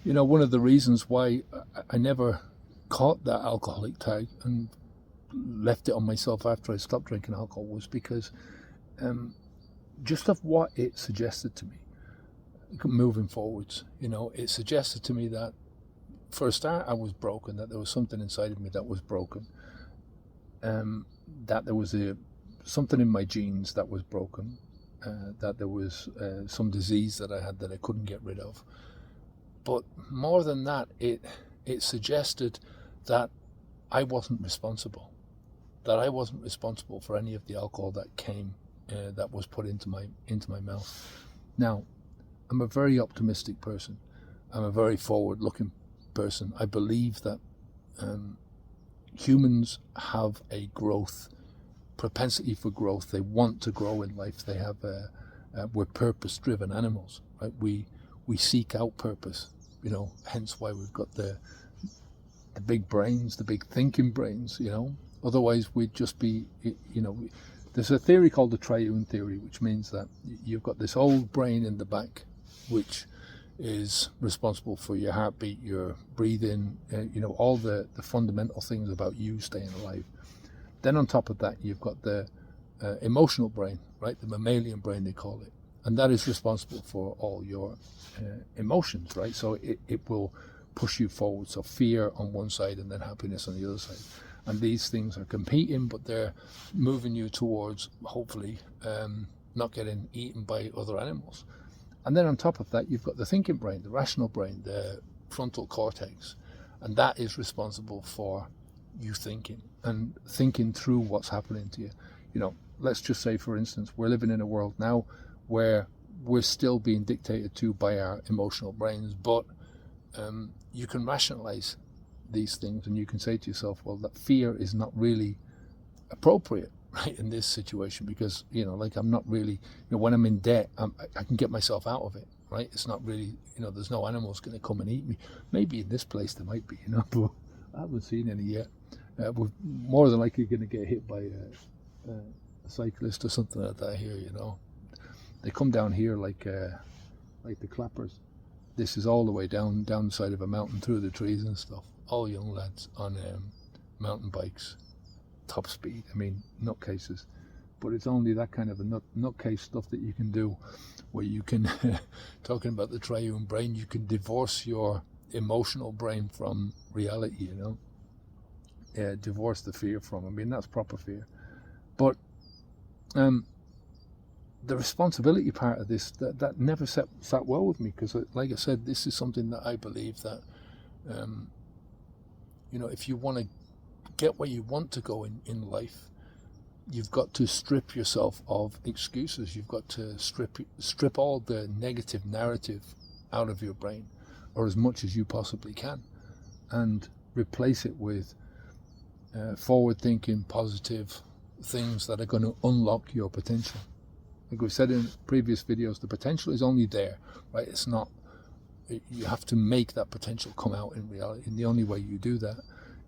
One of the reasons why I never caught that alcoholic tag and left it on myself after I stopped drinking alcohol was because just of what it suggested to me moving forwards. It suggested to me that for a start I was broken, that there was something inside of me that was broken, that there was something in my genes that was broken, that there was some disease that I had that I couldn't get rid of. But more than that, it suggested that I wasn't responsible, for any of the alcohol that came, that was put into my mouth. Now, I'm a very optimistic person. I'm a very forward-looking person. I believe that humans have a propensity for growth. They want to grow in life. They have we're purpose-driven animals, right? We seek out purpose. Hence why we've got the big brains, the big thinking brains. Otherwise we'd just be, there's a theory called the triune theory, which means that you've got this old brain in the back, which is responsible for your heartbeat, your breathing, all the fundamental things about you staying alive. Then on top of that, you've got the emotional brain, right? The mammalian brain, they call it. And that is responsible for all your emotions, right? So it will push you forward. So fear on one side and then happiness on the other side. And these things are competing, but they're moving you towards, hopefully, not getting eaten by other animals. And then on top of that, you've got the thinking brain, the rational brain, the frontal cortex. And that is responsible for you thinking and thinking through what's happening to you. Let's just say, for instance, we're living in a world now where we're still being dictated to by our emotional brains, but you can rationalize these things and you can say to yourself, well, that fear is not really appropriate, right, in this situation, because I'm not really, when I'm in debt, I can get myself out of it, right? It's not really, there's no animals going to come and eat me. Maybe in this place there might be, but I haven't seen any yet. We're more than likely going to get hit by a cyclist or something like that here. They come down here like the clappers. This is all the way down the side of a mountain through the trees and stuff. All young lads on mountain bikes, top speed. I mean, nutcases. But it's only that kind of a nutcase stuff that you can do, where you can, talking about the triune brain, you can divorce your emotional brain from reality, divorce the fear from. I mean, that's proper fear. But the responsibility part of this, that never sat well with me, because, like I said, this is something that I believe that, if you want to get where you want to go in life, you've got to strip yourself of excuses. You've got to strip all the negative narrative out of your brain, or as much as you possibly can, and replace it with forward-thinking, positive things that are going to unlock your potential. Like we've said in previous videos, the potential is only there, right? It's not, you have to make that potential come out in reality. And the only way you do that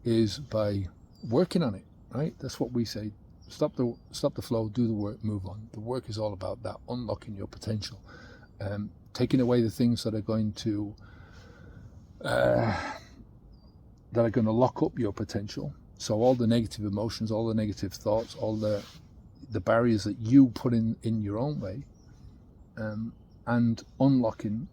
is by working on it, right? That's what we say. Stop the flow, do the work, move on. The work is all about that, unlocking your potential, taking away the things that are going to lock up your potential. So all the negative emotions, all the negative thoughts, all the barriers that you put in your own way, and unlocking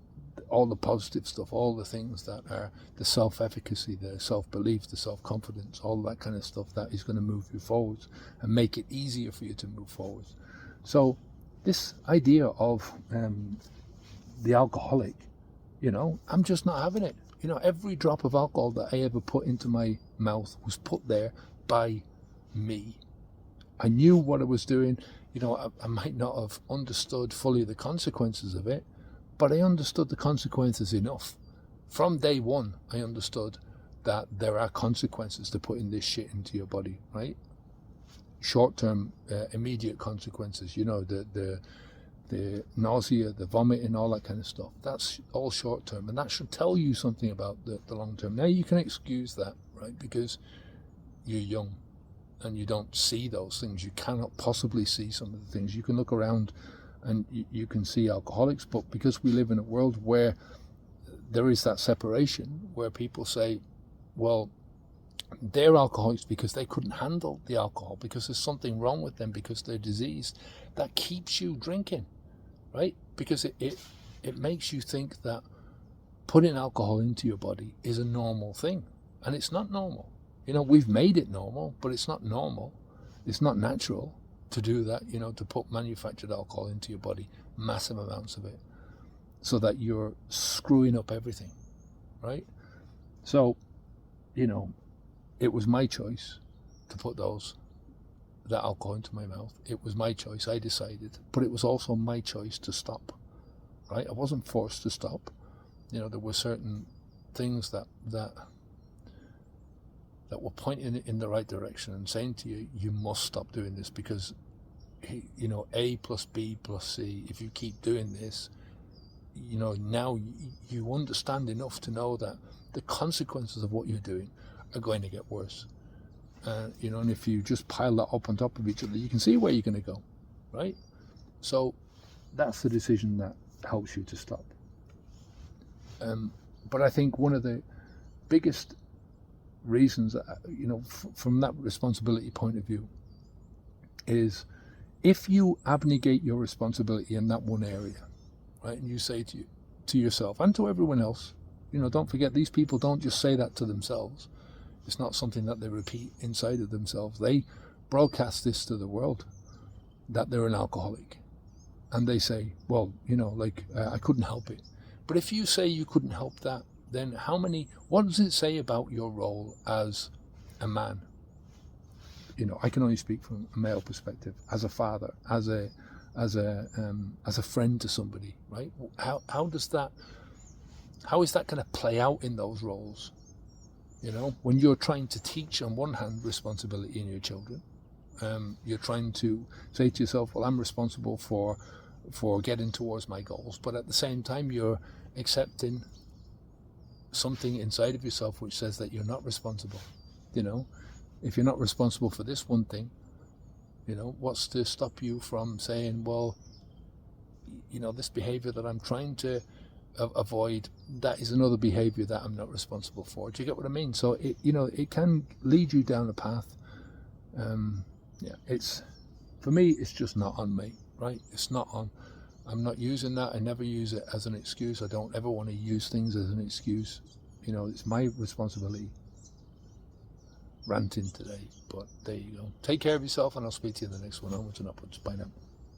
all the positive stuff, all the things that are the self-efficacy, the self-belief, the self-confidence, all that kind of stuff that is going to move you forwards and make it easier for you to move forwards. So this idea of the alcoholic, I'm just not having it. Every drop of alcohol that I ever put into my mouth was put there by me. I knew what I was doing. I might not have understood fully the consequences of it, but I understood the consequences enough. From day one, I understood that there are consequences to putting this shit into your body, right? Short-term, immediate consequences, the nausea, the vomiting, all that kind of stuff. That's all short-term, and that should tell you something about the long-term. Now, you can excuse that, right, because you're young and you don't see those things. You cannot possibly see some of the things. You can look around and you can see alcoholics, but because we live in a world where there is that separation where people say, well, they're alcoholics because they couldn't handle the alcohol, because there's something wrong with them, because they're diseased. That keeps you drinking, right? Because it makes you think that putting alcohol into your body is a normal thing. And it's not normal. We've made it normal, but it's not normal. It's not natural to do that, to put manufactured alcohol into your body, massive amounts of it, so that you're screwing up everything, right? So, it was my choice to put that alcohol into my mouth. It was my choice. I decided, but it was also my choice to stop, right? I wasn't forced to stop. There were certain things that were pointing in the right direction and saying to you, you must stop doing this, because, A plus B plus C, if you keep doing this, now you understand enough to know that the consequences of what you're doing are going to get worse. And if you just pile that up on top of each other, you can see where you're going to go, right? So that's the decision that helps you to stop. But I think one of the biggest reasons, from that responsibility point of view, is if you abnegate your responsibility in that one area, right, and you say to yourself and to everyone else, don't forget, these people don't just say that to themselves. It's not something that they repeat inside of themselves. They broadcast this to the world, that they're an alcoholic. And they say, well, I couldn't help it. But if you say you couldn't help that, then what does it say about your role as a man? I can only speak from a male perspective, as a father, as a friend to somebody, right? How is that going to play out in those roles? When you're trying to teach, on one hand, responsibility in your children, you're trying to say to yourself, well, I'm responsible for getting towards my goals, but at the same time you're accepting something inside of yourself which says that you're not responsible. If you're not responsible for this one thing, what's to stop you from saying, well, this behavior that I'm trying to avoid, that is another behavior that I'm not responsible for. Do you get what I mean? So it can lead you down a path. It's, for me, it's just not on me, right? It's not on. I'm not using that. I never use it as an excuse. I don't ever want to use things as an excuse. It's my responsibility. Ranting today, but there you go. Take care of yourself, and I'll speak to you in the next one. Onwards and upwards. Bye now.